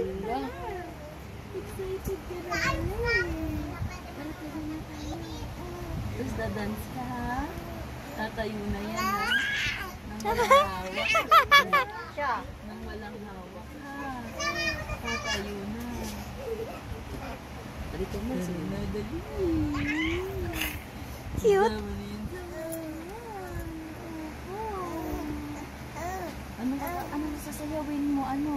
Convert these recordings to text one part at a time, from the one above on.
Wala. Excited ka na pala eh. Tapos dadance ka ha? Tatayo na yan ha? Nang walang hawak. Nang walang hawak ha? Tatayo na. Dito mo. Dali. Cute. Ano sasayawin mo? Ano?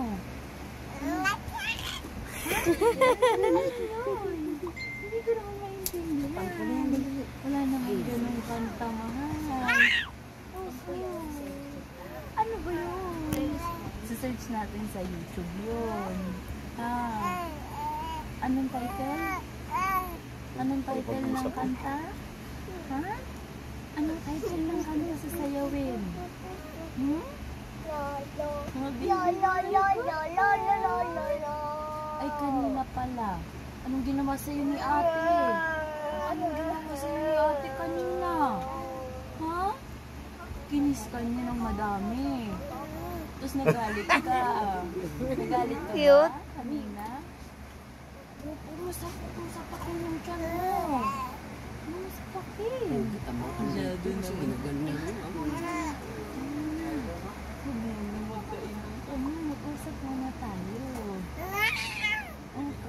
Hindi ko naman maintindihan. Wala naman ganun kanta, mahal. Ano ba yun? Search natin sa YouTube yun. Anong title? Anong title ng kanta? Ha? Anong title ng kanta sasayawin? Ay, kanina pala. Anong ginawa sa'yo ni ate? Anong ginawa sa'yo ni ate kanina? Ha? Kinis ka niya ng madami. Tapos nagalit ka. Nagalit ka ba? Kanina? Masapak ko yung tiyan mo. Masapakin. Masyado na Ginaganyan. Mag-usap muna tayo.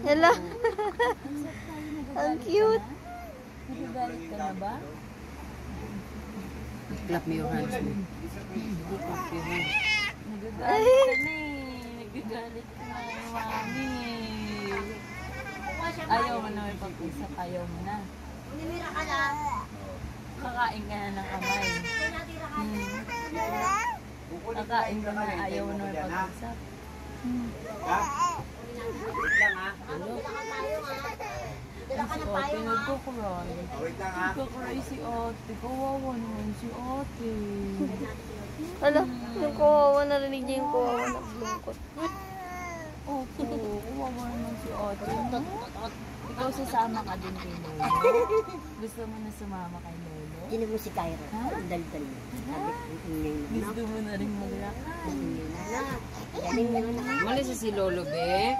Hello. Ang cute. Nagagalit ka na ba? Clap me your hands. Clap your hands. Nagagalit ka na eh. Nagagalit ka na mami. Ayaw mo na may pag-usap. Ayaw mo na. Kakain ka na ng kamay. Kakain ka na. Ayaw mo na may pag-usap. Si Ote nagkukray. Nagkukray si Ote. Kawawa naman si Ote. Ano? Yung kawawa, narinig niya yung kawawa na lungkot. Opo, kawawa naman si Ote. Ikaw sasama ka din kay Lolo. Gusto mo na sumama kay Lolo? Tinig mo si Kyra. Dal-dal mo. Sabi ko, ingay na. Gusto mo na rin maglakad. Ingay na. Galing mo na. Mali sa si Lolo, be.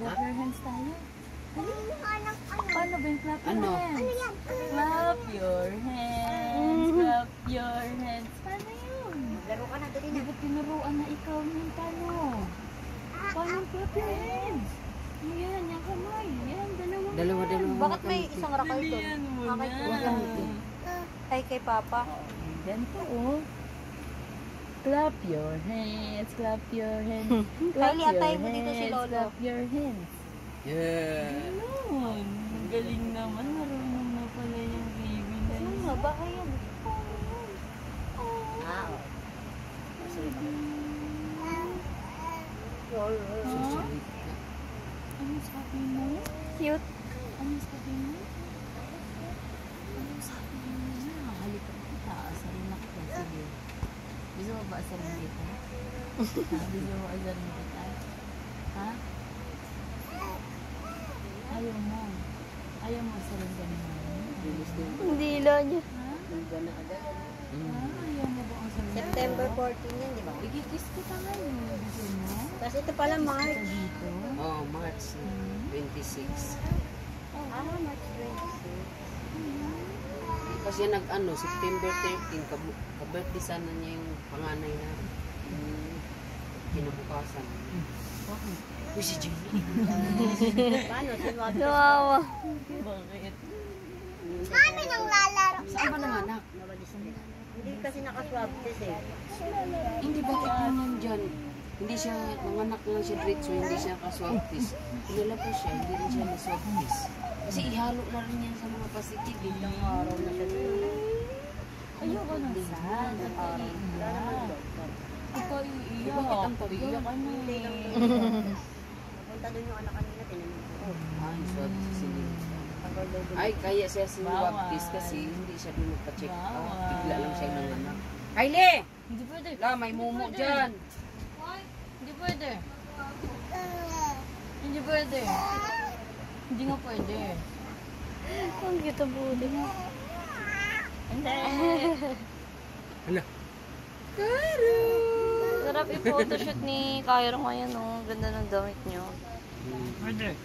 Clap your hands tayo. Paano ba yung clap your Ano? hands? Clap your hands. Clap your hands. Paano yun? Laro ka na, dali Di na. ba tinuruan na ikaw yung paano? Paano clap your hands? Yan, yung kamay. Yan, dalawa. Dalawa. Bakit may isang rakal doon? Dalian mo Okay, na. Ay, kay Papa. Ganito oh. Clap your hands, clap your hands. Clap Kylie, your atay mo dito si hands, Lolo. clap your hands. Yeah. Ayun, ang galing naman. Marunong na pala yung baby na Ano yun. nga ba kayo? Ah, oo. Ha? Ano sabi mo? Cute. Ano sabi mo? Ano sabi mo na? Halika kita, asarin na kita. Sige. Gusto mo ba asarin kita? Gusto mo asarin kita? Ha? Ayaw mo. Ayaw mo asarin ka naman. Hindi lang niya. Ha? Ayaw mo ba asarin kita? September 14 yan, di ba? Igikis kita ngayon. Gusto mo? Tapos ito pala, Kita March. dito. Oh, March 26. March 26. Kasi nag-ano, September 13, kabirthday sana niya yung panganay na kinabukasan. Uy, si Jenny. Paano? Sinwabi ko Kawawa. Bakit? Mami nang lalaro. Saan ba nanganak? Hindi kasi nakaswab test eh. Hindi, bakit yun dyan? Hindi siya, nanganak lang siya diretso, hindi siya ka-swab test. Pinala po siya, hindi rin siya na-swab test. Kasi ihalo na rin yan sa mga positive. Ilang araw na siya doon. Ayoko na saan. Nag-iiyak. Ikaw iiyak. Bakit ang pag-iyak? Iiyak ka na eh. Napunta doon yung anak kanina, tinanong ko. Ay, swab test hindi. Tagal daw doon. Ay, kaya siya swab Bawal. test kasi hindi siya doon magpa-check out. Bawal. Bigla lang siya nanganak. Kylie! Hindi pwede. La, may mumu dyan. Hindi pwede. Hindi pwede. Hindi nga pwede. Ang cute ang buti. Hindi. Hala. Wala Sarap i-photoshoot ni Cairo ngayon, oh. Ganda ng damit niyo. Pwede.